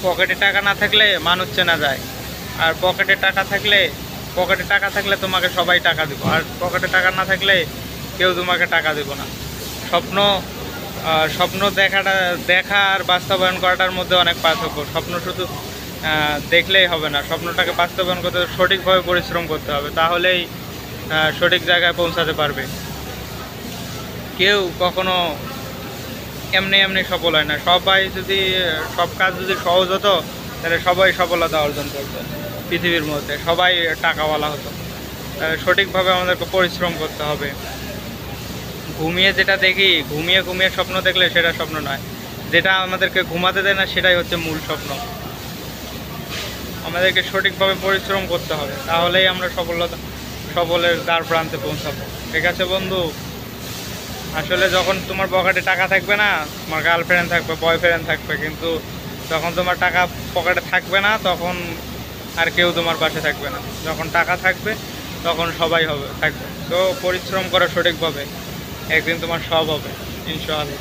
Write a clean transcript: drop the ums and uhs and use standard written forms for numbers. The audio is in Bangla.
পকেটে টাকা না থাকলে মানুষ চেনা যায়, আর পকেটে টাকা থাকলে তোমাকে সবাই টাকা দিব, আর পকেটে টাকা না থাকলে কেউ তোমাকে টাকা দেব না। স্বপ্ন স্বপ্ন দেখা আর বাস্তবায়ন করাটার মধ্যে অনেক পার্থক্য। স্বপ্ন শুধু দেখলেই হবে না, স্বপ্নটাকে বাস্তবায়ন করতে সঠিকভাবে পরিশ্রম করতে হবে, তাহলেই সঠিক জায়গায় পৌঁছাতে পারবে। কেউ কখনো এমনি এমনি সফল হয় না। সব কাজ যদি সহজ হতো তাহলে সবাই সফলতা অর্জন করতো পৃথিবীর মধ্যে, সবাই টাকাওয়ালা হতো। তাহলে সঠিকভাবে আমাদেরকে পরিশ্রম করতে হবে। ঘুমিয়ে যেটা দেখি, ঘুমিয়ে ঘুমিয়ে স্বপ্ন দেখলে সেটা স্বপ্ন নয়, যেটা আমাদেরকে ঘুমাতে দেয় না সেটাই হচ্ছে মূল স্বপ্ন। আমাদেরকে সঠিকভাবে পরিশ্রম করতে হবে, তাহলেই আমরা সফলের দ্বার প্রান্তে পৌঁছাবো। ঠিক আছে বন্ধু, আসলে যখন তোমার পকেটে টাকা থাকবে না, তোমার গার্লফ্রেন্ড থাকবে, বয়ফ্রেন্ড থাকবে, কিন্তু যখন তোমার টাকা পকেটে থাকবে না তখন আর কেউ তোমার পাশে থাকবে না। যখন টাকা থাকবে তখন সবাই থাকবে। তো পরিশ্রম করো সঠিকভাবে, একদিন তোমার সব হবে ইনশাআল্লাহ।